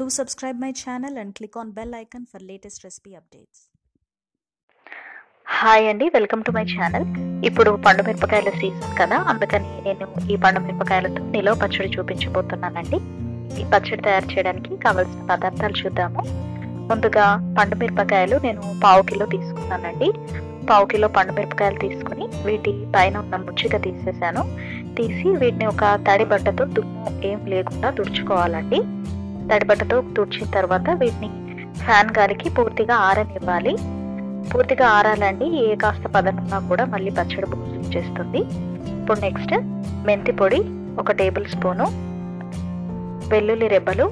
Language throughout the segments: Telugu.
Do subscribe my channel and click on bell icon for latest recipe updates. Hi అండి, వెల్కమ్ టు మై ఛానల్. ఇప్పుడు పండు మిరపకాయల సీజన్ కదా, అందుకని నేను ఈ పండు మిరపకాయలతో నిలవ పచ్చడి చూపించబోతున్నానండి. ఈ పచ్చడి తయారు చేయడానికి కావాల్సిన పదార్థాలు చూద్దాము. ముందుగా పండు మిరపకాయలు నేను 1/2 కిలో తీసుకున్నానండి. 1/2 కిలో పండు మిరపకాయలు తీసుకుని వీటి పైన ఉన్న ముచ్చిక తీసేసాను. తీసి వీటిని ఒక తడి బట్టతో దుమ్ము ఏం లేకుండా తుడుచుకోవాలండి. తడి బట్టతో తుడిచిన తర్వాత వీటిని ఫ్యాన్ గాలికి పూర్తిగా ఆరనివ్వాలి. పూర్తిగా ఆరాలండి, ఏ కాస్త పదనున్నా కూడా మళ్ళీ పచ్చడి బూజు చేస్తుంది. ఇప్పుడు నెక్స్ట్ మెంతి పొడి 1 టేబుల్ స్పూను, వెల్లుల్లి రెబ్బలు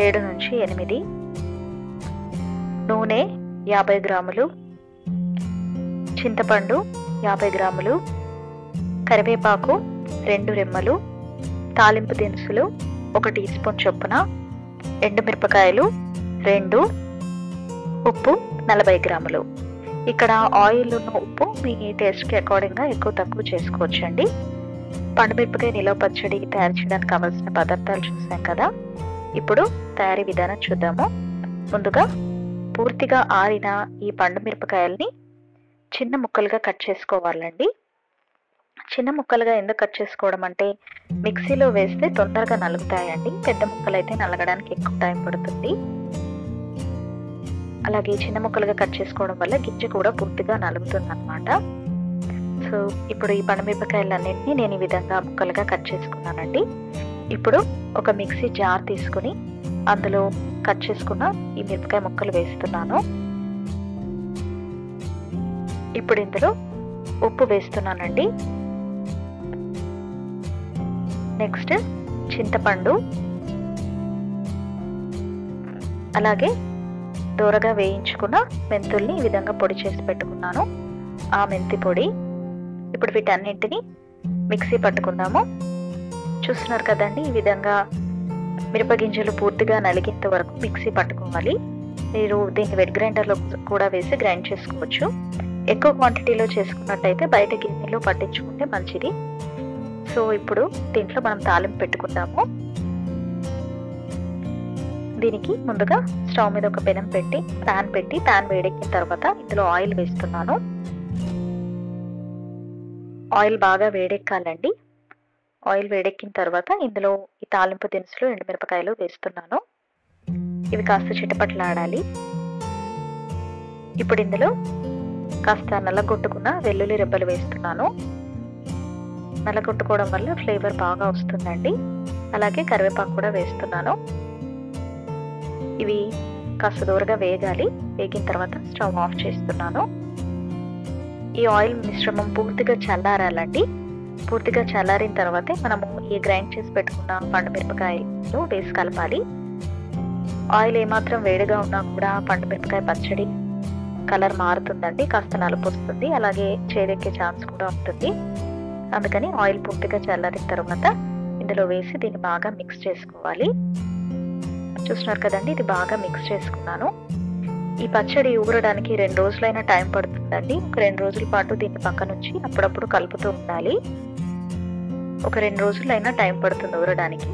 7 నుంచి 8, నూనె 50 గ్రాములు, చింతపండు 50 గ్రాములు, కరివేపాకు 2 రెమ్మలు, తాలింపు దినుసులు 1 టీ స్పూన్ చొప్పున, ఎండుమిరపకాయలు 2, ఉప్పు 40 గ్రాములు. ఇక్కడ ఆయిల్ ఉన్న ఉప్పు మీ టేస్ట్కి అకార్డింగ్గా ఎక్కువ తక్కువ చేసుకోవచ్చండి. పండుమిరపకాయ నిలవ పచ్చడి తయారు చేయడానికి కావాల్సిన పదార్థాలు చూసాం కదా. ఇప్పుడు తయారీ విధానం చూద్దాము. ముందుగా పూర్తిగా ఆరిన ఈ పండు మిరపకాయల్ని చిన్న ముక్కలుగా కట్ చేసుకోవాలండి. చిన్న ముక్కలుగా ఎందుకు కట్ చేసుకోవడం అంటే మిక్సీలో వేస్తే తొందరగా నలుగుతాయండి. పెద్ద ముక్కలు అయితే నలగడానికి ఎక్కువ టైం పడుతుంది. అలాగే చిన్న ముక్కలుగా కట్ చేసుకోవడం వల్ల గింజ కూడా పూర్తిగా నలుగుతుంది అన్నమాట. సో ఇప్పుడు ఈ పండుమిరపకాయలన్నింటినీ నేను ఈ విధంగా ముక్కలుగా కట్ చేసుకున్నానండి. ఇప్పుడు ఒక మిక్సీ జార్ తీసుకుని అందులో కట్ చేసుకున్న ఈ మిరపకాయ ముక్కలు వేస్తున్నాను. ఇప్పుడు ఇందులో ఉప్పు వేస్తున్నానండి. నెక్స్ట్ చింతపండు, అలాగే దూరగా వేయించుకున్న మెంతుల్ని ఈ విధంగా పొడి చేసి పెట్టుకున్నాను, ఆ మెంతి పొడి. ఇప్పుడు వీటన్నింటినీ మిక్సీ పట్టుకుందాము. చూస్తున్నారు కదండి, ఈ విధంగా మిరపగింజలు పూర్తిగా నలిగేంత వరకు మిక్సీ పట్టుకోవాలి. మీరు దీన్ని వెట్ గ్రైండర్లో కూడా వేసి గ్రైండ్ చేసుకోవచ్చు. ఎక్కువ క్వాంటిటీలో చేసుకున్నట్టయితే బయట గిన్నెలో పట్టించుకుంటే మంచిది. సో ఇప్పుడు దీంట్లో మనం తాలింపు పెట్టుకుందాము. దీనికి ముందుగా స్టవ్ మీద ఒక పెనం పెట్టి ప్యాన్ వేడెక్కిన తర్వాత ఇందులో ఆయిల్ వేస్తున్నాను. ఆయిల్ బాగా వేడెక్కాలండి. ఆయిల్ వేడెక్కిన తర్వాత ఇందులో ఈ తాలింపు దినుసులు, ఎండుమిరపకాయలు వేస్తున్నాను. ఇవి కాస్త చిటపటలాడాలి. ఇప్పుడు ఇందులో కాస్త నల్లగొట్టుకున్న వెల్లుల్లి రెబ్బలు వేస్తున్నాను. నల్లగొట్టుకోవడం వల్ల ఫ్లేవర్ బాగా వస్తుందండి. అలాగే కరివేపాకు కూడా వేస్తున్నాను. ఇవి కాస్త దూరగా వేగాలి. వేగిన తర్వాత స్టవ్ ఆఫ్ చేస్తున్నాను. ఈ ఆయిల్ మిశ్రమం పూర్తిగా చల్లారాలండి. పూర్తిగా చల్లారిన తర్వాతే మనము ఈ గ్రైండ్ చేసి పెట్టుకున్న పండు మిరపకాయలు వేసి కలపాలి. ఆయిల్ ఏమాత్రం వేడిగా ఉన్నా కూడా పండు మిరపకాయ పచ్చడి కలర్ మారుతుందండి, కాస్త నలుపు వస్తుంది, అలాగే చేదెక్కే ఛాన్స్ కూడా ఉంటుంది. అందుకని ఆయిల్ పూర్తిగా చల్లారిన తర్వాత ఇందులో వేసి దీన్ని బాగా మిక్స్ చేసుకోవాలి. చూస్తున్నారు కదండి, ఇది బాగా మిక్స్ చేసుకున్నాను. ఈ పచ్చడి ఊరడానికి 2 రోజులైనా టైం పడుతుందండి. ఒక 2 రోజుల పాటు దీన్ని పక్క నుంచి అప్పుడప్పుడు కలుపుతూ ఉండాలి. ఒక 2 రోజులైనా టైం పడుతుంది ఊరడానికి.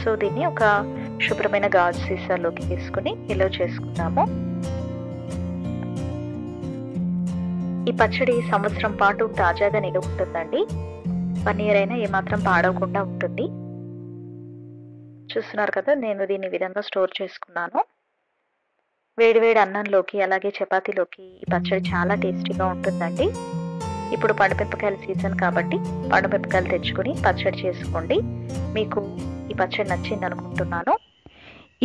సో దీన్ని ఒక శుభ్రమైన గాజు సీసాలోకి తీసుకుని నిల్వ చేసుకుందాము. ఈ పచ్చడి సంవత్సరం పాటు తాజాగా నిలువ ఉంటుందండి. 1 ఇయర్ అయినా ఏమాత్రం పాడవకుండా ఉంటుంది. చూస్తున్నారు కదా, నేను దీన్ని విధంగా స్టోర్ చేసుకున్నాను. వేడివేడి అన్నంలోకి అలాగే చపాతీలోకి ఈ పచ్చడి చాలా టేస్టీగా ఉంటుందండి. ఇప్పుడు పండుమిరపకాయల సీజన్ కాబట్టి పండుమిరపకాయలు తెచ్చుకుని పచ్చడి చేసుకోండి. మీకు ఈ పచ్చడి నచ్చింది అనుకుంటున్నాను.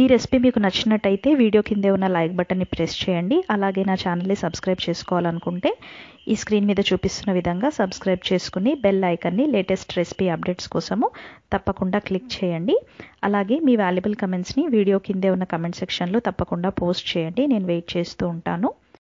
ఈ రెసిపీ మీకు నచ్చినట్టయితే వీడియో కిందే ఉన్న లైక్ బటన్ని ప్రెస్ చేయండి. అలాగే నా ఛానల్ని సబ్స్క్రైబ్ చేసుకోవాలనుకుంటే ఈ స్క్రీన్ మీద చూపిస్తున్న విధంగా సబ్స్క్రైబ్ చేసుకుని బెల్ ఐకాన్ని లేటెస్ట్ రెసిపీ అప్డేట్స్ కోసము తప్పకుండా క్లిక్ చేయండి. అలాగే మీ వాల్యుబుల్ కమెంట్స్ని వీడియో కిందే ఉన్న కమెంట్ సెక్షన్లో తప్పకుండా పోస్ట్ చేయండి. నేను వెయిట్ చేస్తూ ఉంటాను.